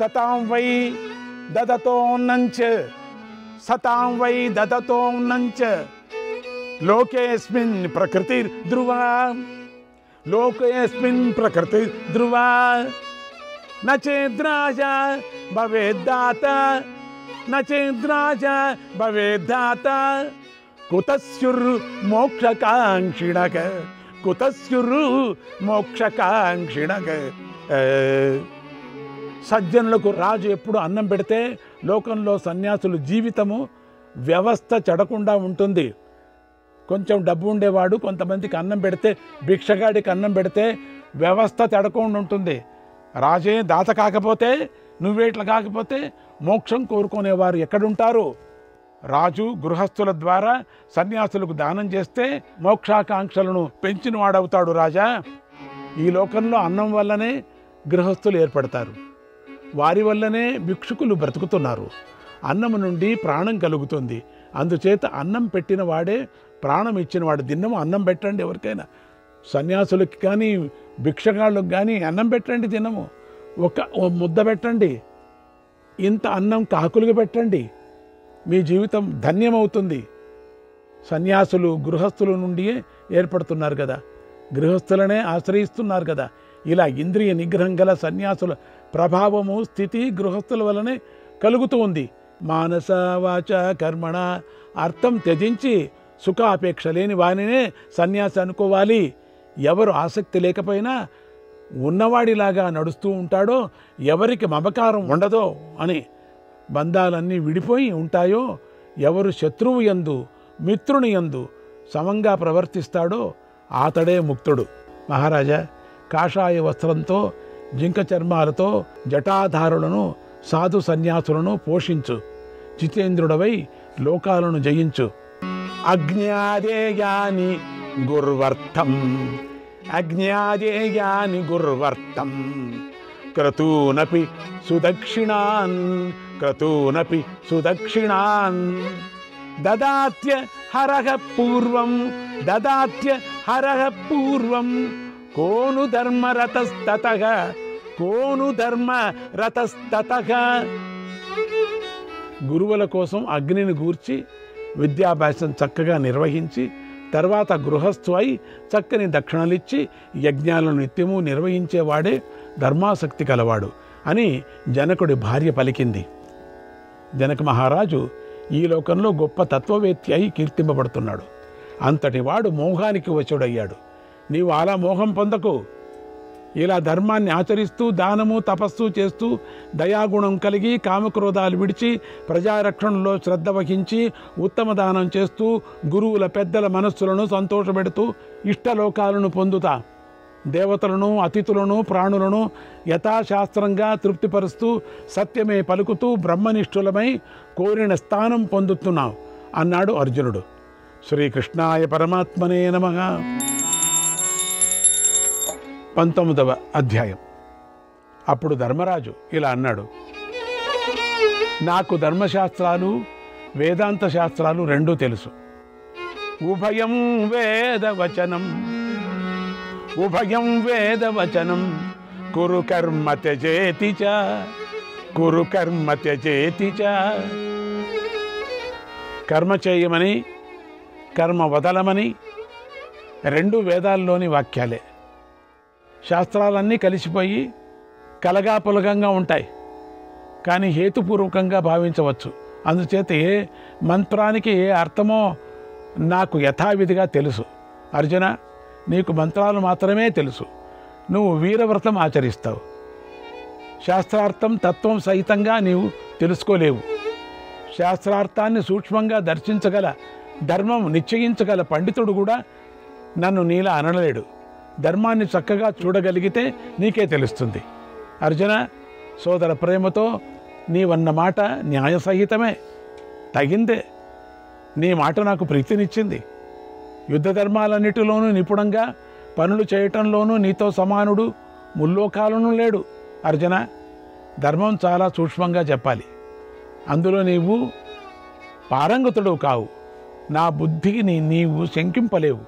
సతాం why దదతోన్నంచ సతాం why దదతోన్నంచ లోకేస్మిన్ ప్రకృతిర్ధ్రువా లోకేస్మిన్ ప్రకృతిర్ధ్రువా నచేద్రాజ భవేద్దాత నచేద్రాజ భవేద్దాత కుతస్యుర్మోక్షకాంక్షిణక కుతస్యుర్మోక్షకాంక్షిణక. సజ్జనులకు రాజు ఎప్పుడు అన్నం పెడితే లోకంలో సన్యాసులు జీవితము వ్యవస్థ చెడకుండా ఉంటుంది. కొంచెం డబ్బు ఉండేవాడు కొంతమందికి అన్నం పెడితే, భిక్షగాడికి అన్నం పెడితే వ్యవస్థ చెడకుండా ఉంటుంది. రాజే దాత కాకపోతే, నువ్వేట్లా కాకపోతే మోక్షం కోరుకునేవారు ఎక్కడుంటారు? రాజు గృహస్థుల ద్వారా సన్యాసులకు దానం చేస్తే మోక్షాకాంక్షలను పెంచిన వాడవుతాడు రాజా. ఈ లోకంలో అన్నం వల్లనే గృహస్థులు ఏర్పడతారు, వారి వల్లనే భిక్షుకులు బ్రతుకుతున్నారు. అన్నం నుండి ప్రాణం కలుగుతుంది. అందుచేత అన్నం పెట్టిన వాడే ప్రాణం ఇచ్చినవాడు. దిన్నము అన్నం పెట్టండి, ఎవరికైనా సన్యాసులకి కానీ భిక్షగాళ్ళకి కానీ అన్నం పెట్టండి, దినము ఒక ముద్ద పెట్టండి, ఇంత అన్నం కాకులుగా పెట్టండి, మీ జీవితం ధన్యమవుతుంది. సన్యాసులు గృహస్థుల నుండి ఏర్పడుతున్నారు కదా, గృహస్థులనే ఆశ్రయిస్తున్నారు కదా. ఇలా ఇంద్రియ నిగ్రహం గల సన్యాసుల ప్రభావము స్థితి గృహస్థుల వలనే కలుగుతూ ఉంది. మానస వాచ కర్మణ అర్థం త్యజించి సుఖాపేక్ష లేని వానినే సన్యాసి అనుకోవాలి. ఎవరు ఆసక్తి లేకపోయినా ఉన్నవాడిలాగా నడుస్తూ ఉంటాడో, ఎవరికి మమకారం ఉండదో అని బంధాలన్నీ విడిపోయి ఉంటాయో, ఎవరు శత్రువు యందు మిత్రుని యందు సమంగా ప్రవర్తిస్తాడో ఆతడే ముక్తుడు. మహారాజా, కాషాయ వస్త్రంతో జింక చర్మాలతో జటాధారులను సాధు సన్యాసులను పోషించు. జితేంద్రుడవై లోకాలను జయించు. అజ్ఞాదేయాని గుర్వర్థం అజ్ఞాదేయాని గుర్వర్థం క్రతూనపి సుదక్షిణాన్ క్రతూనపి సుదక్షిణాన్ దదాత్య హరః పూర్వం దదాత్య హరః పూర్వం కోను ధర్మరతస్తతః కోను ధర్మరతస్తతః. గురువుల కోసం అగ్నిని గూర్చి విద్యాభ్యాసం చక్కగా నిర్వహించి తర్వాత గృహస్థు అయి చక్కని దక్షిణలిచ్చి యజ్ఞాలను నిత్యము నిర్వహించేవాడే ధర్మాసక్తి కలవాడు అని జనకుడి భార్య పలికింది. జనక మహారాజు ఈ లోకంలో గొప్ప తత్వవేత్తి అయి కీర్తింపబడుతున్నాడు. అంతటి వాడు మోహానికి వశుడయ్యాడు. నీవు అలా మోహం పొందకు. ఇలా ధర్మాన్ని ఆచరిస్తూ దానము తపస్సు చేస్తూ దయాగుణం కలిగి కామక్రోధాలు విడిచి ప్రజారక్షణలో శ్రద్ధ వహించి ఉత్తమ దానం చేస్తూ గురువుల పెద్దల మనస్సులను సంతోషపెడుతూ ఇష్టలోకాలను పొందుతా దేవతలను అతిథులను ప్రాణులను యథాశాస్త్రంగా తృప్తిపరుస్తూ సత్యమే పలుకుతూ బ్రహ్మనిష్ఠులమై కోరిన స్థానం పొందుతున్నావు అన్నాడు అర్జునుడు. శ్రీకృష్ణాయ పరమాత్మనే నమః. 19వ అధ్యాయం. అప్పుడు ధర్మరాజు ఇలా అన్నాడు, నాకు ధర్మశాస్త్రాలు వేదాంత శాస్త్రాలు రెండూ తెలుసు. ఉభయం వేదవచనం ఉభయం వేదవచనం కురు కర్మ త్యజేతి చ కురు కర్మ త్యజేతి చ. కర్మ చేయమని కర్మ వదలమని రెండు వేదాల్లోని వాక్యాలే. శాస్త్రాలన్నీ కలిసిపోయి కలగాపులగంగా ఉంటాయి, కానీ హేతుపూర్వకంగా భావించవచ్చు. అందుచేత ఏ మంత్రానికి ఏ అర్థమో నాకు యథావిధిగా తెలుసు. అర్జున, నీకు మంత్రాలు మాత్రమే తెలుసు. నువ్వు వీరవ్రతం ఆచరిస్తావు. శాస్త్రార్థం తత్వం సహితంగా నీవు తెలుసుకోలేవు. శాస్త్రార్థాన్ని సూక్ష్మంగా దర్శించగల ధర్మం నిశ్చయించగల పండితుడు కూడా నన్ను నీలా అనలేడు. ధర్మాన్ని చక్కగా చూడగలిగితే నీకే తెలుస్తుంది. అర్జున, సోదర ప్రేమతో నీవన్న మాట న్యాయసహితమే, తగిందే. నీ మాట నాకు ప్రీతినిచ్చింది. యుద్ధ ధర్మాలన్నిటిలోనూ నిపుణంగా పనులు చేయటంలోనూ నీతో సమానుడు ముల్లోకాలను లేడు. అర్జున, ధర్మం చాలా సూక్ష్మంగా చెప్పాలి. అందులో నీవు పారంగతుడు కావు. నా బుద్ధికి నీవు శంకింపలేవు.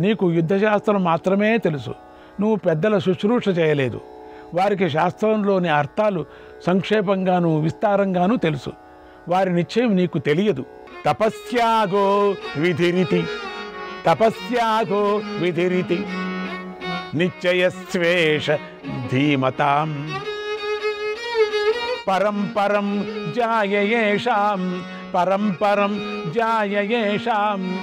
నీకు యుద్ధశాస్త్రం మాత్రమే తెలుసు. నువ్వు పెద్దల శుశ్రూష చేయలేదు. వారికి శాస్త్రంలోని అర్థాలు సంక్షేపంగాను విస్తారంగాను తెలుసు. వారి నిశ్చయం నీకు తెలియదు. తపస్యాగో విధిరితి తపస్యాగో విధిరితి నిశ్చయస్వేష ధీమతాం పరం పరం జాయయేషాం పరం పరం జాయయేషాం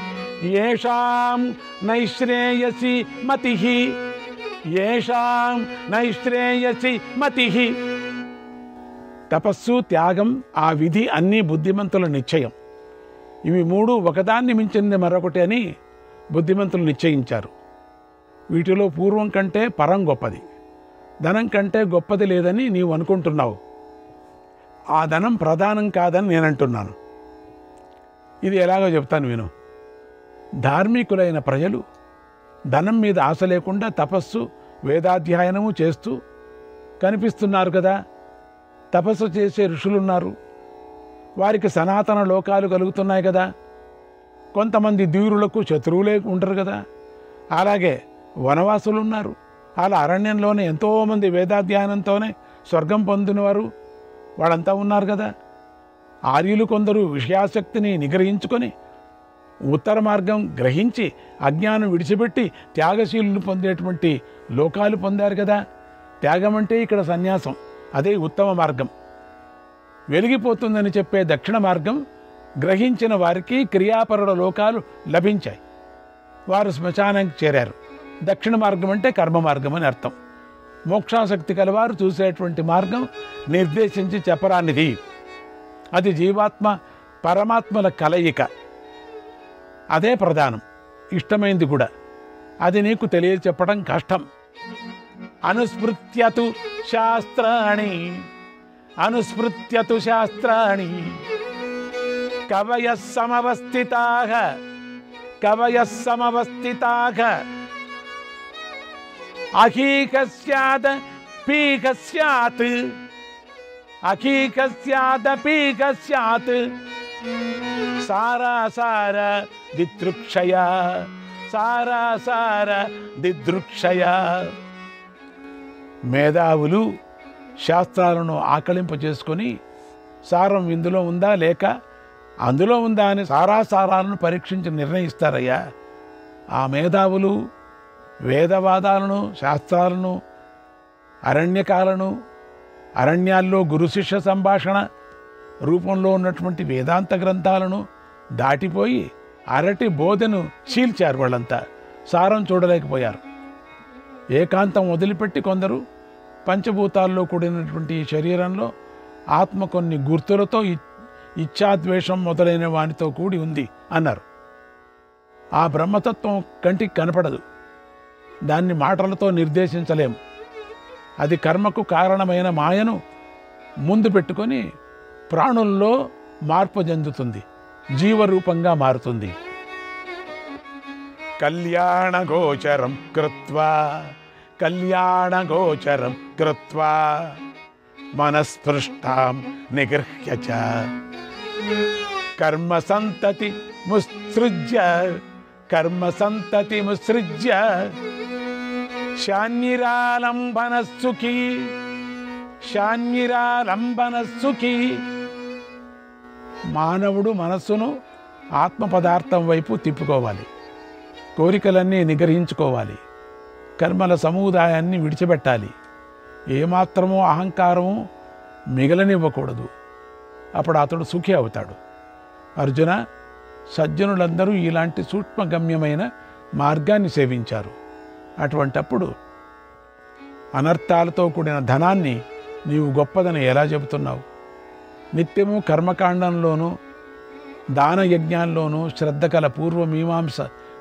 యేషాం నైశ్రేయసి మతిః యేషాం నైశ్రేయసి మతిః. తపస్సు, త్యాగం, ఆ విధి అన్నీ బుద్ధిమంతుల నిశ్చయం. ఇవి మూడు ఒకదాన్ని మించింది మరొకటి అని బుద్ధిమంతులు నిశ్చయించారు. వీటిలో పూర్వం కంటే పరం గొప్పది, ధనం కంటే గొప్పది లేదని నీవు అనుకుంటున్నావు. ఆ ధనం ప్రధానం కాదని నేనంటున్నాను. ఇది ఎలాగో చెప్తాను విను. ధార్మికులైన ప్రజలు ధనం మీద ఆశ లేకుండా తపస్సు, వేదాధ్యయనము చేస్తూ కనిపిస్తున్నారు కదా. తపస్సు చేసే ఋషులున్నారు, వారికి సనాతన లోకాలు కలుగుతున్నాయి కదా. కొంతమంది ధీరులకు శత్రువులే ఉంటారు కదా. అలాగే వనవాసులు ఉన్నారు. అలా అరణ్యంలోనే ఎంతోమంది వేదాధ్యయనంతోనే స్వర్గం పొందినవారు వాళ్ళంతా ఉన్నారు కదా. ఆర్యులు కొందరు విషయాసక్తిని నిగ్రహించుకొని ఉత్తర మార్గం గ్రహించి అజ్ఞానం విడిచిపెట్టి త్యాగశీలులు పొందేటువంటి లోకాలు పొందారు కదా. త్యాగం అంటే ఇక్కడ సన్యాసం, అదే ఉత్తమ మార్గం. వెలిగిపోతుందని చెప్పే దక్షిణ మార్గం గ్రహించిన వారికి క్రియాపరుల లోకాలు లభించాయి. వారు శ్మశానానికి చేరారు. దక్షిణ మార్గం అంటే కర్మ మార్గం అని అర్థం. మోక్షాసక్తి కలవారు చూసేటువంటి మార్గం నిర్దేశించి చెప్పరానిది. అది జీవాత్మ పరమాత్మల కలయిక. అదే ప్రధానం, ఇష్టమైంది కూడా. అది నీకు తెలియచెప్పడం కష్టం. అనుస్మృత్యతు శాస్త్రాణి అనుస్మృత్యతు శాస్త్రాణి కవయః సమవస్థితాః కవయః సమవస్థితాః అహీకస్యాద పీకస్యాత్ అహీకస్యాద పీకస్యాత్ సారాసార దిదృక్షయ సారాసార దిదృక్షయ. మేధావులు శాస్త్రాలను ఆకలింప చేసుకొని సారం ఇందులో ఉందా లేక అందులో ఉందా అని సారాసారాలను పరీక్షించి నిర్ణయిస్తారయ్యా. ఆ మేధావులు వేదవాదాలను, శాస్త్రాలను, అరణ్యకాలను, అరణ్యాల్లో గురు శిష్య సంభాషణ రూపంలో ఉన్నటువంటి వేదాంత గ్రంథాలను దాటిపోయి అరటి బోధను చీల్చారు. వాళ్ళంతా సారం చూడలేకపోయారు. ఏకాంతం వదిలిపెట్టి కొందరు పంచభూతాల్లో కూడినటువంటి ఈ శరీరంలో ఆత్మ కొన్ని గుర్తులతో ఇచ్ఛాద్వేషం మొదలైన వానితో కూడి ఉంది అన్నారు. ఆ బ్రహ్మతత్వం కంటికి కనపడదు, దాన్ని మాటలతో నిర్దేశించలేం. అది కర్మకు కారణమైన మాయను ముందు పెట్టుకొని ప్రాణుల్లో మార్పు చెందుతుంది, జీవరూపంగా మారుతుంది. కళ్యాణగోచరం కృత్వా కళ్యాణగోచరం కృత్వా మనస్పృష్టాం నిగృహ్య చ కర్మసంతతి ముత్సృజ్య కర్మసంతతి ముత్సృజ్య శాన్నిరాలంబనస్సుఖీ శాన్నిరాలంబనస్సుఖీ. మానవుడు మనస్సును ఆత్మ పదార్థం వైపు తిప్పుకోవాలి, కోరికలన్నీ నిగ్రహించుకోవాలి, కర్మల సముదాయాన్ని విడిచిపెట్టాలి, ఏమాత్రమో అహంకారము మిగలనివ్వకూడదు. అప్పుడు అతడు సుఖి అవుతాడు. అర్జున, సజ్జనులందరూ ఇలాంటి సూక్ష్మగమ్యమైన మార్గాన్ని సేవించారు. అటువంటప్పుడు అనర్థాలతో కూడిన ధనాన్ని నీవు గొప్పదని ఎలా చెబుతున్నావు? నిత్యము కర్మకాండంలోనూ దాన యజ్ఞాల్లోనూ శ్రద్ధ కల పూర్వమీమాంస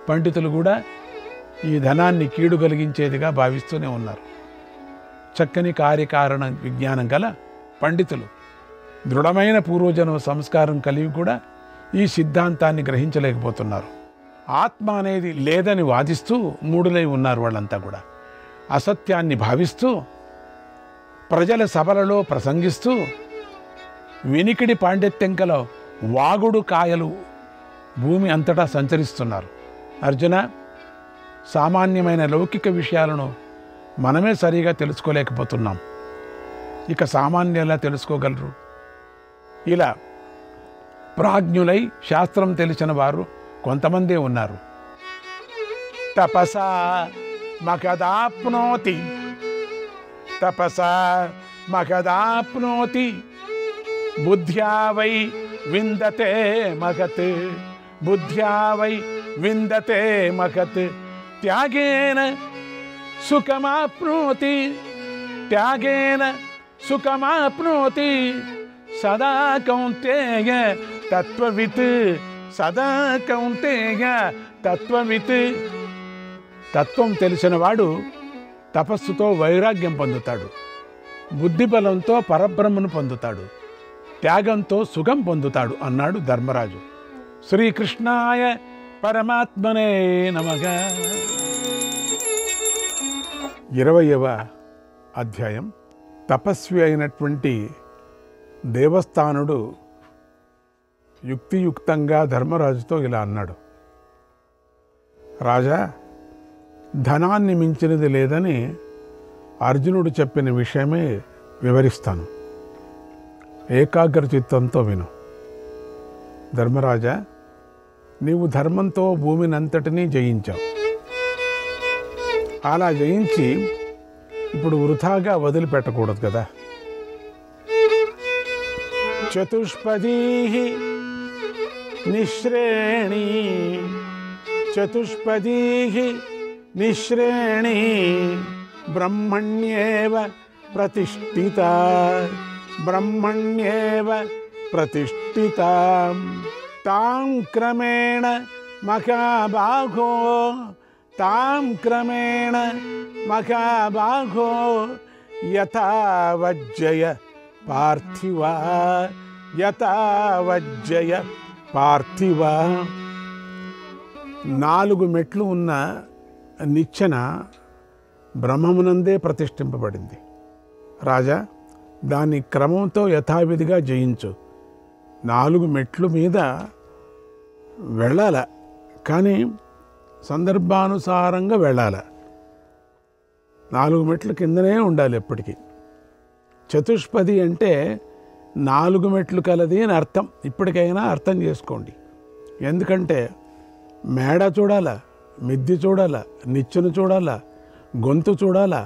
పండితులు కూడా ఈ ధనాన్ని కీడు కలిగించేదిగా భావిస్తూనే ఉన్నారు. చక్కని కార్యకారణ విజ్ఞానం గల పండితులు, దృఢమైన పూర్వజన్మ సంస్కారం కలిగి కూడా ఈ సిద్ధాంతాన్ని గ్రహించలేకపోతున్నారు. ఆత్మ అనేది లేదని వాదిస్తూ మూడులై ఉన్నారు. వాళ్ళంతా కూడా అసత్యాన్ని భావిస్తూ ప్రజల సభలలో ప్రసంగిస్తూ వినికిడి పాండిత్యం కల వాగుడు కాయలు భూమి అంతటా సంచరిస్తున్నారు. అర్జున, సామాన్యమైన లౌకిక విషయాలను మనమే సరిగా తెలుసుకోలేకపోతున్నాం. ఇక సామాన్యులు ఎలా తెలుసుకోగలరు? ఇలా ప్రాజ్ఞులై శాస్త్రం తెలిసిన వారు కొంతమందే ఉన్నారు. తపసా మకదాప్నోతి, తపసా మకదాప్నోతి, బుద్ధ్యా వై విందతే మగత్, బుద్ధ్యా వై విందతే మగత్, త్యాగేన సుఖమాప్నోతి, త్యాగేన సుఖమాప్నోతి, సదా కౌంతేయ తత్వవిత్, సదా కౌంతేయ తత్వవిత్. తత్వం తెలిసినవాడు తపస్సుతో వైరాగ్యం పొందుతాడు, బుద్ధిబలంతో పరబ్రహ్మను పొందుతాడు, త్యాగంతో సుఖం పొందుతాడు అన్నాడు ధర్మరాజు. శ్రీకృష్ణాయ పరమాత్మనే నమః. 20వ అధ్యాయం. తపస్వి అయినటువంటి దేవస్థానుడు యుక్తియుక్తంగా ధర్మరాజుతో ఇలా అన్నాడు. రాజా, ధనాన్ని మించినది లేదని అర్జునుడు చెప్పిన విషయమే వివరిస్తాను. ఏకాగ్ర చిత్తంతో విను. ధర్మరాజా, నీవు ధర్మంతో భూమినంతటినీ జయించావు. అలా జయించి ఇప్పుడు వృథాగా వదిలిపెట్టకూడదు కదా. చతుష్పదీః నిశ్రేణి, చతుష్పదీః నిశ్రేణి, బ్రహ్మణ్యేవ ప్రతిష్ఠిత, బ్రహ్మణ్యేవ ప్రతిష్ఠిత, తాం క్రమేణ మహాబాహో, తాం క్రమేణ మహాబాహో, యథా వజ్జయ పార్థివ, యథా వజ్జయ పార్థివ. 4 మెట్లు ఉన్న నిచ్చెన బ్రహ్మమునందే ప్రతిష్ఠింపబడింది. రాజా, దాని క్రమంతో యథావిధిగా జయించు. 4 మెట్లు మీద వెళ్ళాల, కానీ సందర్భానుసారంగా వెళ్ళాల. 4 మెట్లు కిందనే ఉండాలి ఎప్పటికీ. చతుష్పది అంటే 4 మెట్లు కలది అని అర్థం. ఇప్పటికైనా అర్థం చేసుకోండి. ఎందుకంటే మేడ చూడాలా, మిద్ది చూడాలా, నిచ్చెను చూడాలా, గొంతు చూడాలా,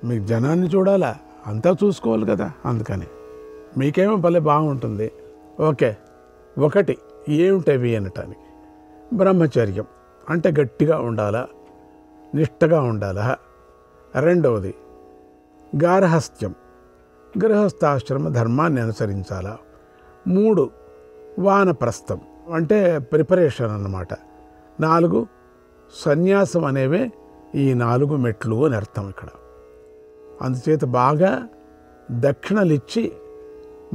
మీ జనాన్ని చూడాలా, అంతా చూసుకోవాలి కదా. అందుకని మీకేమో భలే బాగుంటుంది. ఓకే, 1 ఏమిటవి అనటానికి బ్రహ్మచర్యం అంటే గట్టిగా ఉండాలా, నిష్టగా ఉండాలా. 2వది గార్హస్థ్యం, గృహస్థాశ్రమ ధర్మాన్ని అనుసరించాలా. 3 వానప్రస్థం అంటే ప్రిపరేషన్ అన్నమాట. 4 సన్యాసం అనేవే ఈ 4 మెట్లు అని అర్థం ఇక్కడ. అందుచేత బాగా దక్షిణలిచ్చి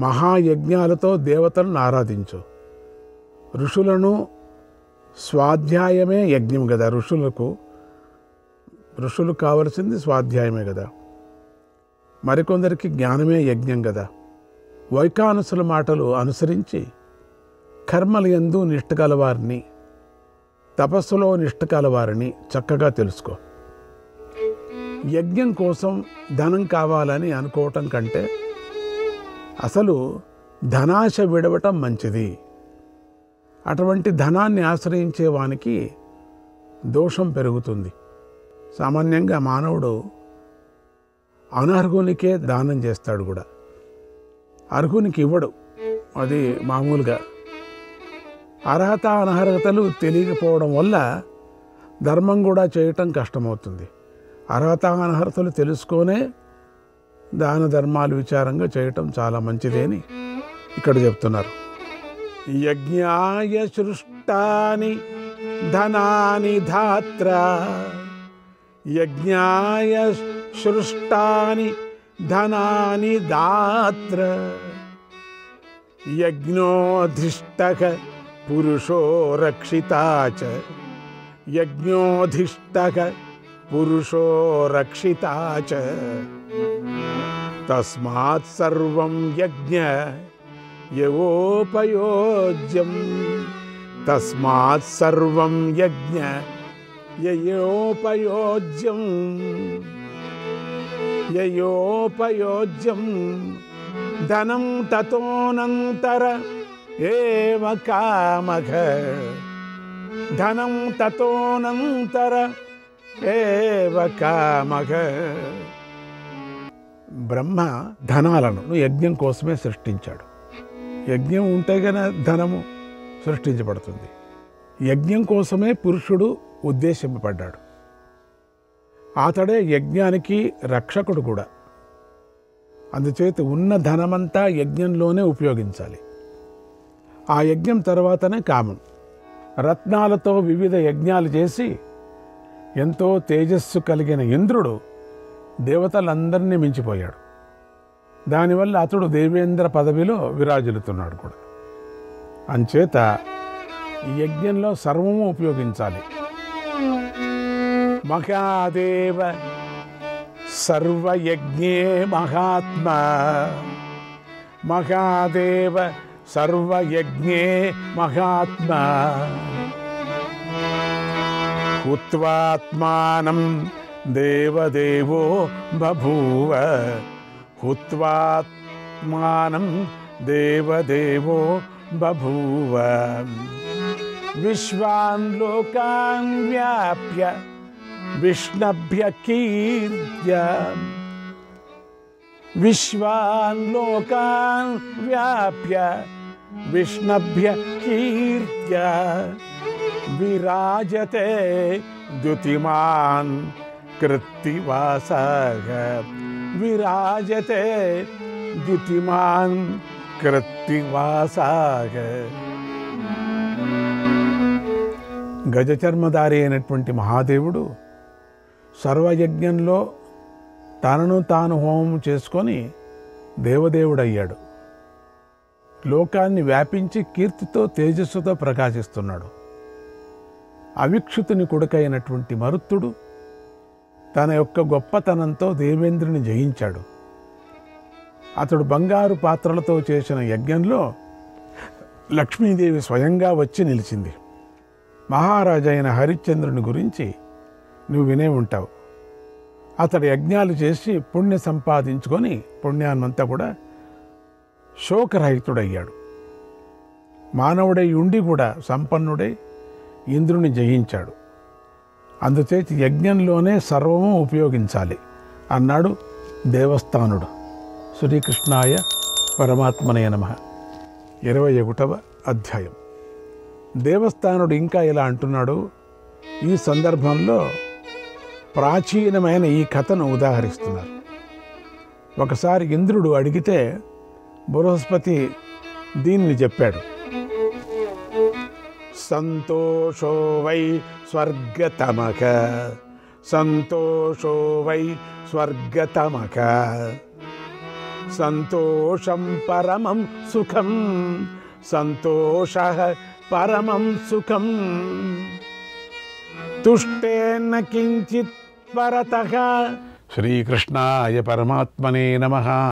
మహాయజ్ఞాలతో దేవతలను ఆరాధించు. ఋషులను స్వాధ్యాయమే యజ్ఞం కదా. ఋషులకు కావలసింది స్వాధ్యాయమే కదా. మరికొందరికి జ్ఞానమే యజ్ఞం కదా. వైకానసుల మాటలు అనుసరించి కర్మల యందు నిష్ట గలవారిని, తపస్సులో నిష్ట గలవారిని చక్కగా తెలుసుకో. యజ్ఞం కోసం ధనం కావాలని అనుకోవటం కంటే అసలు ధనాశ విడవటం మంచిది. అటువంటి ధనాన్ని ఆశ్రయించే వానికి దోషం పెరుగుతుంది. సామాన్యంగా మానవుడు అనర్హునికే దానం చేస్తాడు కూడా, అర్హునికి ఇవ్వడు. అది మామూలుగా. అర్హత అనర్హతలు తెలియకపోవడం వల్ల ధర్మం కూడా చేయటం కష్టమవుతుంది. అర్హత అనర్హతలు తెలుసుకొనే దాన ధర్మాలు విచారంగా చేయటం చాలా మంచిది అని ఇక్కడ చెప్తున్నారు. యజ్ఞాయ సృష్టాని ధనాని ధాత్ర, యజ్ఞాయ సృష్టాని ధనాని దాత్ర, యజ్ఞోధిష్టక పురుషో రక్షితా చ, యజ్ఞోధిష్టక పురుషో రక్షితా చ, తస్మాత్ సర్వం యజ్ఞ యవోపయోజ్యం, తస్మాత్ సర్వం యజ్ఞ యయోపయోజ్యం. యయోపయోజ్యం ధనం తతోనంతర ఏవ కామః ధనం తతోనంతర ఏవ కామః. బ్రహ్మ ధనాలను యజ్ఞం కోసమే సృష్టించాడు. యజ్ఞం ఉంటే గన ధనము సృష్టించబడుతుంది. యజ్ఞం కోసమే పురుషుడు ఉద్దేశింపబడ్డాడు. అతడే యజ్ఞానికి రక్షకుడు కూడా. అందుచేత ఉన్న ధనమంతా యజ్ఞంలోనే ఉపయోగించాలి. ఆ యజ్ఞం తర్వాతనే కామం. రత్నాలతో వివిధ యజ్ఞాలు చేసి ఎంతో తేజస్సు కలిగిన ఇంద్రుడు దేవతలందరినీ మించిపోయాడు. దానివల్ల అతడు దేవేంద్ర పదవిలో విరాజిల్లుతున్నాడు కూడా. అంచేత ఈ యజ్ఞంలో సర్వము ఉపయోగించాలి. మహాదేవ సర్వయజ్ఞే మహాత్మా మహాదేవ సర్వయజ్ఞే మహాత్మా హుత్వాత్మానం దేవదేవో బభూవ హుత్వాత్మానం దేవదేవో బభూవ విశ్వాన్ లోకాన్ వ్యాప్య విష్ణభ్య కీర్త్య విశ్వాన్ లోకాన్ వ్యాప్య విష్ణభ్య కీర్త్య విరాజతే ద్యుతిమాన్ కృత్తివాసః విరాజతే ద్యుతిమాన్ కృత్తివాసః. గజచర్మధారి అయినటువంటి మహాదేవుడు సర్వయజ్ఞంలో తనను తాను హోమం చేసుకొని దేవదేవుడయ్యాడు. లోకాన్ని వ్యాపించి కీర్తితో తేజస్సుతో ప్రకాశిస్తున్నాడు. అవిక్షుతుని కొడుకైనటువంటి మరుత్తుడు తన యొక్క గొప్పతనంతో దేవేంద్రుని జయించాడు. అతడు బంగారు పాత్రలతో చేసిన యజ్ఞంలో లక్ష్మీదేవి స్వయంగా వచ్చి నిలిచింది. మహారాజైన హరిశ్చంద్రుని గురించి నువ్వు వినే ఉంటావు. అతడు యజ్ఞాలు చేసి పుణ్య సంపాదించుకొని పుణ్యాన్నంతా కూడా శోకరహితుడయ్యాడు. మానవుడై ఉండి కూడా సంపన్నుడై ఇంద్రుని జయించాడు. అందుచేత యజ్ఞంలోనే సర్వము ఉపయోగించాలి అన్నాడు దేవస్థానుడు. శ్రీకృష్ణాయ పరమాత్మనే నమః. 21వ అధ్యాయం. దేవస్థానుడు ఇంకా ఇలా అంటున్నాడు. ఈ సందర్భంలో ప్రాచీనమైన ఈ కథను ఉదాహరిస్తున్నారు. ఒకసారి ఇంద్రుడు అడిగితే బృహస్పతి దీన్ని చెప్పాడు. సంతోషో వై స్వర్గతమః సంతోషో వై స్వర్గతమః సంతోషం పరమం సుఖం సంతోషః పరమం సుఖం తుష్టేన కించిత్ పరతః. శ్రీకృష్ణాయ పరమాత్మనే నమః.